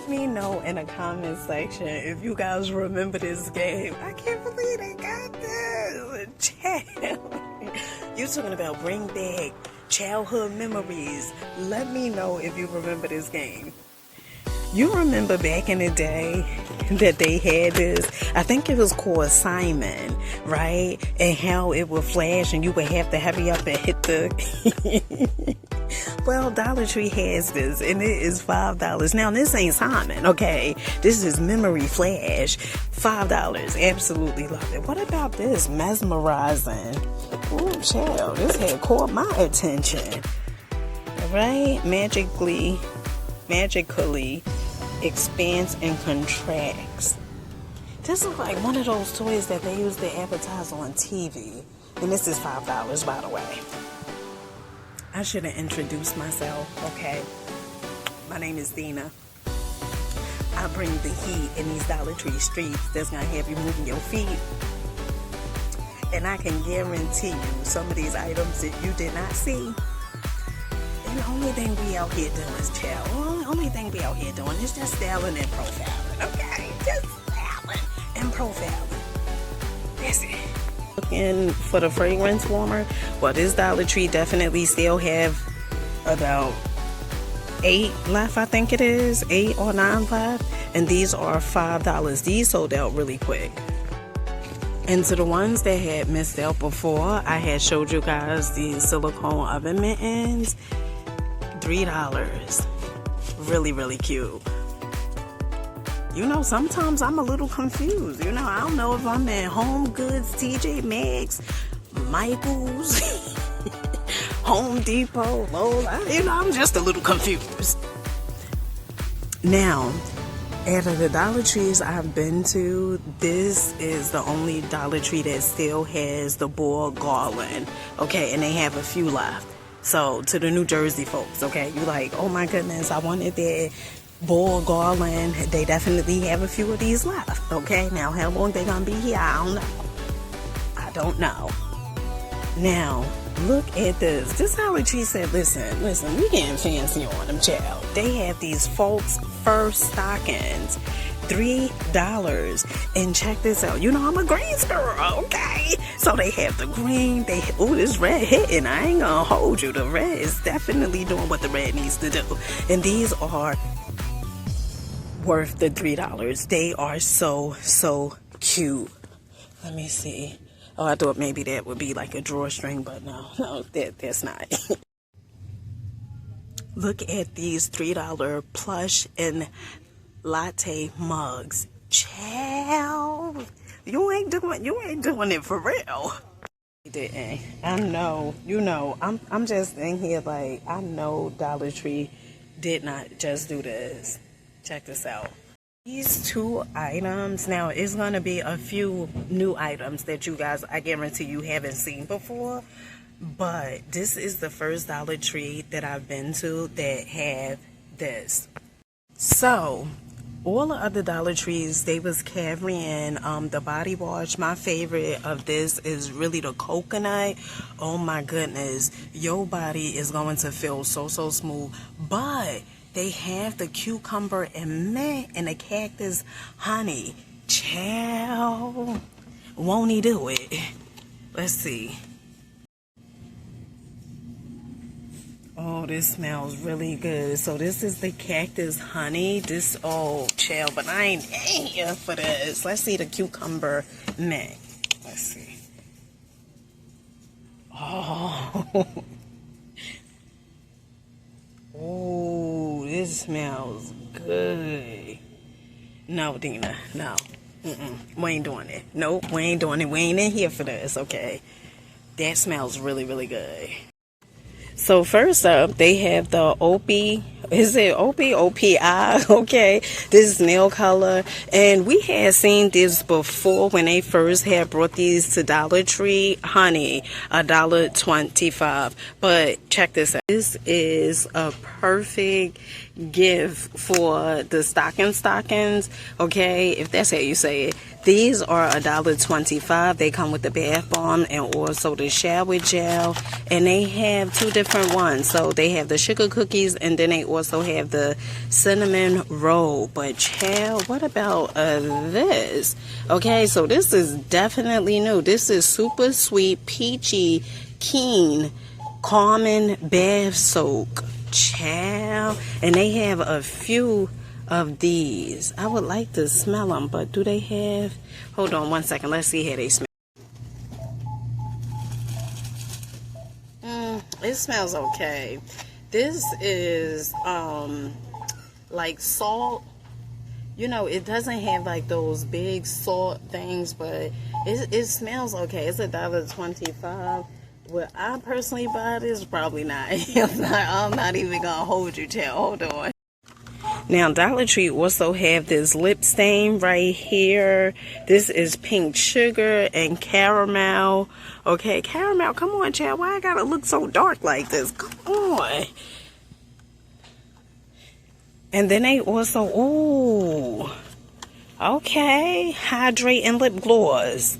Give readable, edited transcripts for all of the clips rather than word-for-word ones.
Let me know in the comment section if you guys remember this game. I can't believe they got this. Child. You talking about bring back childhood memories. Let me know if you remember this game. You remember back in the day that they had this, I think it was called Simon, right? And how it would flash and you would have to hurry up and hit the... Well, Dollar Tree has this, and it is $5. Now, this ain't Simon, okay? This is Memory Flash. $5. Absolutely love it. What about this? Mesmerizing. Ooh, child, this had caught my attention. Right? Magically expands and contracts. This is like one of those toys that they used to advertise on TV. And this is $5, by the way. I should have introduced myself, okay? My name is Dina. I bring the heat in these Dollar Tree streets that's gonna have you moving your feet. And I can guarantee you some of these items that you did not see. And the only thing we out here doing is chill. Only thing we out here doing is just styling and profiling, okay? Just styling and profiling. That's it. Looking for the fragrance warmer. Well, this Dollar Tree definitely still have about 8 left. I think it is 8 or 9 left, and these are $5. These sold out really quick. And to the ones that had missed out before, I had showed you guys the silicone oven mittens. $3. Really cute. You know, sometimes I'm a little confused. You know, I don't know if I'm at Home Goods, TJ Maxx, Michael's, Home Depot, Lola. You know, I'm just a little confused. Now, out of the Dollar Trees I've been to, this is the only Dollar Tree that still has the boar garland. Okay, and they have a few left. So, to the New Jersey folks, okay, you like, oh my goodness, I wanted that boar garland. They definitely have a few of these left, okay? Now, how long they gonna be here, I don't know. Now, look at this. This Dollar Tree said, listen, we getting fancy on them, child. They have these folks fur stockings. $3. And check this out. You know I'm a greens girl, okay? So they have the green. This red hitting. I ain't gonna hold you. The red is definitely doing what the red needs to do. And these are worth the $3. They are so cute. Let me see. Oh, I thought maybe that would be like a drawstring, but no, that's not. Look at these $3 plush and latte mugs. Child, you ain't doing it for real. Didn't. I know, you know, I'm just in here like, I know Dollar Tree did not just do this. Check this out. These 2 items, now it's gonna be a few new items that you guys, I guarantee you haven't seen before, but this is the first Dollar Tree that I've been to that have this. So all the other Dollar Trees, they was carrying the body wash. My favorite of this is really the coconut. Oh my goodness, your body is going to feel so smooth. But they have the cucumber and mint and the cactus honey. Child, won't he do it? Let's see. Oh, this smells really good. So this is the cactus honey. This, oh, chill, but I ain't here for this. Let's see the cucumber mint. Let's see. Oh. Oh, this smells good. No, Dina, no. We ain't doing it. Nope, we ain't doing it. We ain't in here for this, okay? That smells really good. So first up, they have the OPI. Is it OPI? Okay, this is nail color, and we had seen this before when they first had brought these to Dollar Tree. Honey, $1.25. But check this out. This is a perfect gift for the stockings. Okay, if that's how you say it. These are $1.25. They come with the bath bomb and also the shower gel, and they have 2 different ones. So they have the sugar cookies, and then they also have the cinnamon roll. But child, what about this? Okay, so this is definitely new. This is super sweet, peachy, keen, calming bath soak. Child. And they have a few of these. I would like to smell them, but do they have... Hold on one second. Let's see how they smell. It smells okay. This is like salt. You know, it doesn't have like those big salt things, but it smells okay. It's $1.25. Will I personally buy this? Probably not. I'm not even gonna hold you, child. Hold on. Now, Dollar Tree also have this lip stain right here. This is pink sugar and caramel. Okay, caramel. Come on, child. Why I gotta look so dark like this? Come on. And then they also, ooh, okay, hydrate and lip gloss.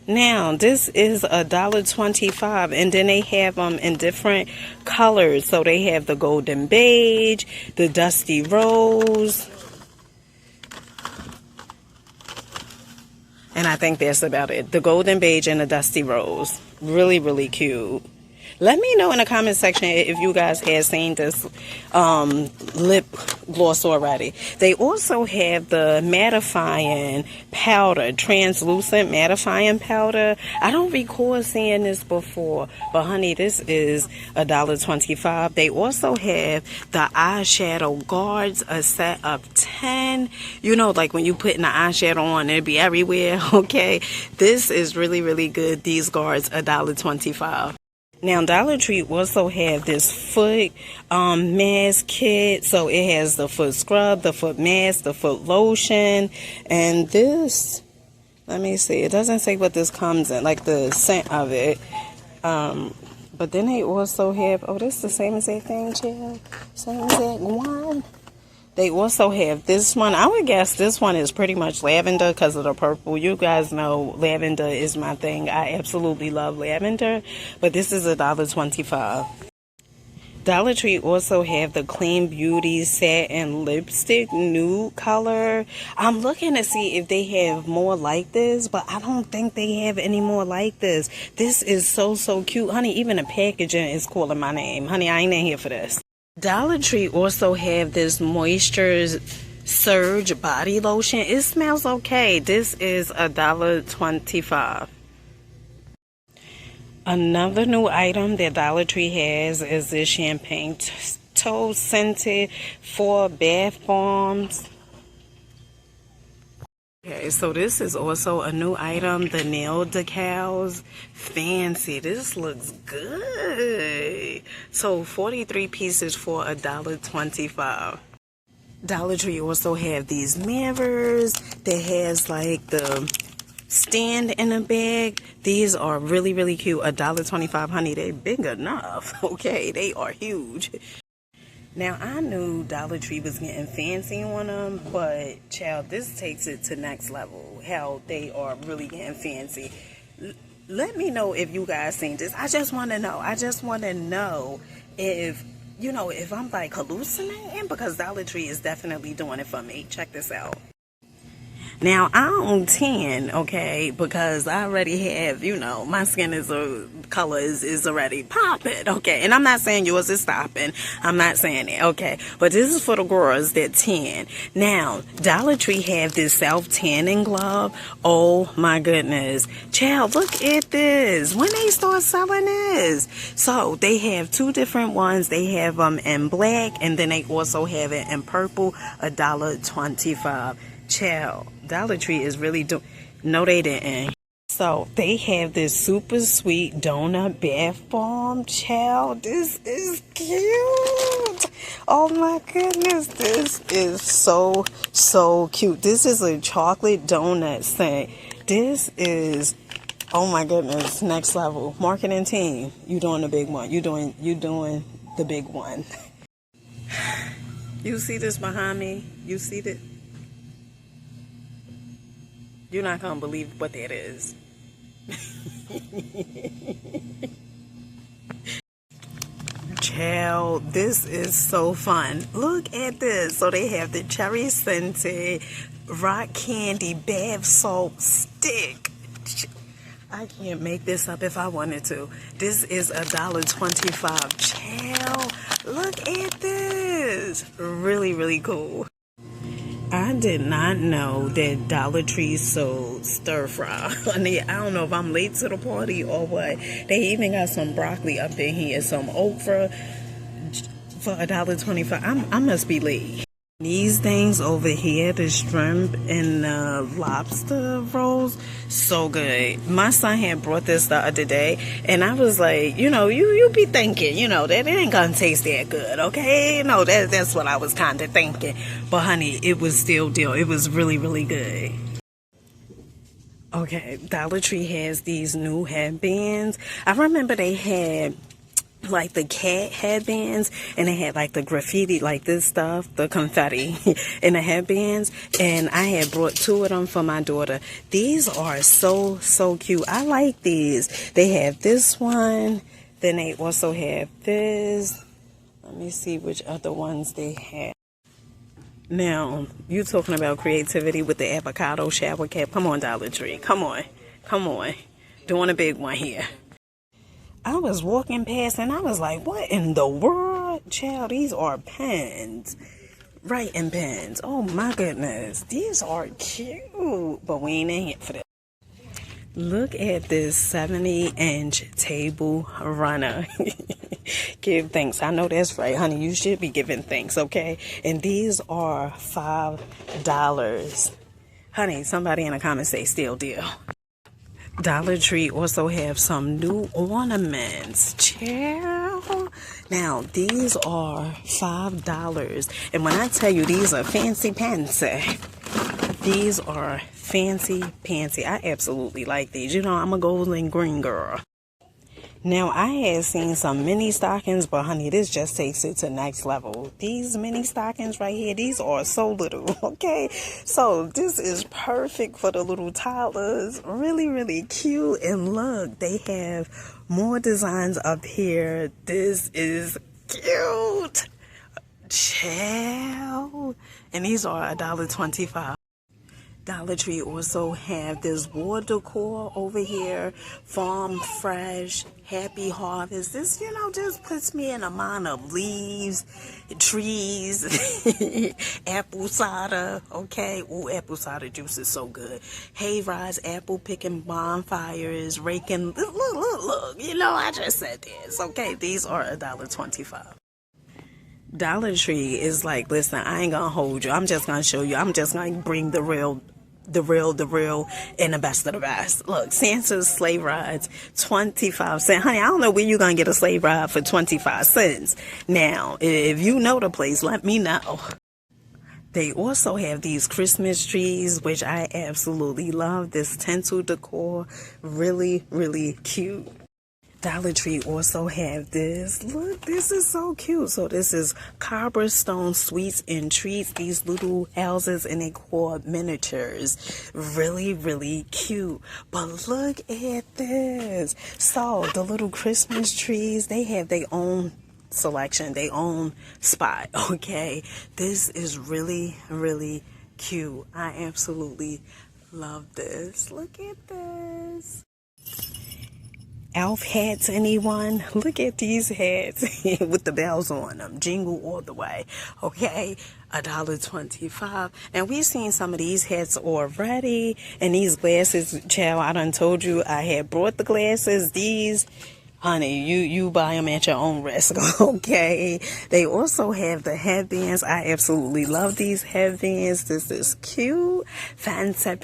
Now, this is $1.25, and then they have them in different colors. So they have the golden beige, the dusty rose, and I think that's about it. The golden beige and the dusty rose. Really, really cute. Let me know in the comment section if you guys have seen this lip gloss already. They also have the mattifying powder, translucent mattifying powder. I don't recall seeing this before, but honey, this is $1.25. They also have the eyeshadow guards, a set of 10. You know, like when you put the eyeshadow on, it'll be everywhere, okay? This is really, really good. These guards, $1.25. Now, Dollar Tree also have this foot mask kit. So it has the foot scrub, the foot mask, the foot lotion, and this, let me see, it doesn't say what this comes in, like the scent of it. But then they also have, oh, this is the same exact thing, child. Same exact one. They also have this one. I would guess this one is pretty much lavender because of the purple. You guys know lavender is my thing. I absolutely love lavender. But this is $1.25. Dollar Tree also have the Clean Beauty Satin Lipstick nude color. I'm looking to see if they have more like this, but I don't think they have any more like this. This is so, so cute. Honey, even the packaging is calling my name. Honey, I ain't in here for this. Dollar Tree also have this Moisture Surge body lotion. It smells okay. This is $1.25. Another new item that Dollar Tree has is this champagne toast scented for bath bombs. Okay, so this is also a new item, the nail decals. Fancy. This looks good. So 43 pieces for $1.25. Dollar Tree also have these mirrors that has like the stand in a bag. These are really, really cute. $1.25, honey. They're big enough. Okay, they are huge. Now, I knew Dollar Tree was getting fancy on them, but, child, this takes it to next level, how they are really getting fancy. Let me know if you guys seen this. I just want to know. I just want to know if, you know, if I'm, like, hallucinating, because Dollar Tree is definitely doing it for me. Check this out. Now, I own 10, okay, because I already have, you know, my skin is color is already popping, okay, and I'm not saying yours is stopping. I'm not saying it, okay, but this is for the girls that tan. Now, Dollar Tree have this self-tanning glove. Oh, my goodness. Child, look at this. When they start selling this? So, they have two different ones. They have them in black, and then they also have it in purple, $1.25. Child, Dollar Tree is really doing... No, they didn't. So, they have this super sweet donut bath bomb. Child, this is cute. Oh my goodness, this is so, so cute. This is a chocolate donut scent. This is... Oh my goodness, next level. Marketing team, you doing the big one. You doing the big one. You see this behind me? You see that? You're not going to believe what that is. Child, this is so fun. Look at this. So they have the cherry scented rock candy bath salt stick. I can't make this up if I wanted to. This is $1.25. Child, look at this. Really, really cool. I did not know that Dollar Tree sold stir fry. I don't know if I'm late to the party or what. They even got some broccoli up in here, some okra for $1.25. I must be late. These things over here, the shrimp and the lobster rolls, so good. My son had brought this the other day, and I was like, you be thinking, that it ain't gonna taste that good, okay? No, that's what I was kind of thinking. But honey, it was still deal. It was really, really good. Okay, Dollar Tree has these new headbands. I remember they had like the cat headbands, and they had like the graffiti, like this stuff, the confetti in the headbands, and I had brought 2 of them for my daughter. These are so cute. I like these. They have this one, then they also have this. Let me see which other ones they have. Now, you talking about creativity with the avocado shower cap. Come on, Dollar Tree. Come on. Doing a big one here. I was walking past and I was like, what in the world? Child, these are pens. Writing pens. Oh my goodness. These are cute. But we ain't in here for that. Look at this 70-inch table runner. Give thanks. I know that's right, honey. You should be giving thanks, okay? And these are $5. Honey, somebody in the comments say steal deal. Dollar Tree also have some new ornaments. Child. Now, these are $5. And when I tell you these are fancy pantsy, these are fancy pantsy. I absolutely like these. I'm a gold and green girl. Now, I had seen some mini stockings, but honey, this just takes it to next level. These mini stockings right here, these are so little, okay? So this is perfect for the little toddlers. Really, really cute. And look, they have more designs up here. This is cute. Child. And these are $1.25. Dollar Tree also have this wall decor over here, Farm Fresh, Happy Harvest. This, just puts me in a mind of leaves, trees, apple cider, okay? Ooh, apple cider juice is so good. Hay rides, apple picking bonfires, raking. Look. I just said this, okay? These are $1.25. Dollar Tree is like, listen, I ain't gonna hold you. I'm just gonna show you. I'm just gonna bring the real, and the best of the best. Look, Santa's sleigh rides, 25 cents. Honey, I don't know where you're going to get a sleigh ride for 25 cents. Now, if you know the place, let me know. They also have these Christmas trees, which I absolutely love. This tinsel decor, really, really cute. Dollar Tree also have this. Look, this is so cute. So this is cobblestone sweets and treats. These little houses, and they call miniatures. Really, really cute. But look at this. So the little Christmas trees, they have their own selection, their own spot, okay? This is really, really cute. I absolutely love this. Look at this. Elf hats, anyone? Look at these hats with the bells on them. Jingle all the way. Okay, $1.25. And we've seen some of these hats already. And these glasses, child, I done told you I had brought the glasses. These, honey, you buy them at your own risk, okay? They also have the headbands. I absolutely love these headbands. This is cute. Fancy.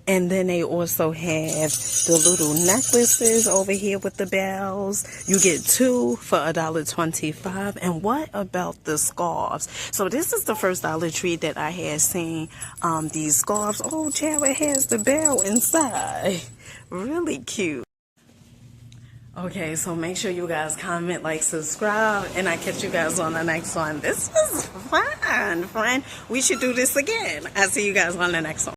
And then they also have the little necklaces over here with the bells. You get 2 for $1.25. And what about the scarves? So this is the first Dollar Tree that I had seen these scarves. Oh, child, it has the bell inside. Really cute. Okay, so make sure you guys comment, like, subscribe, and I catch you guys on the next one. This was fun, friend. We should do this again. I'll see you guys on the next one.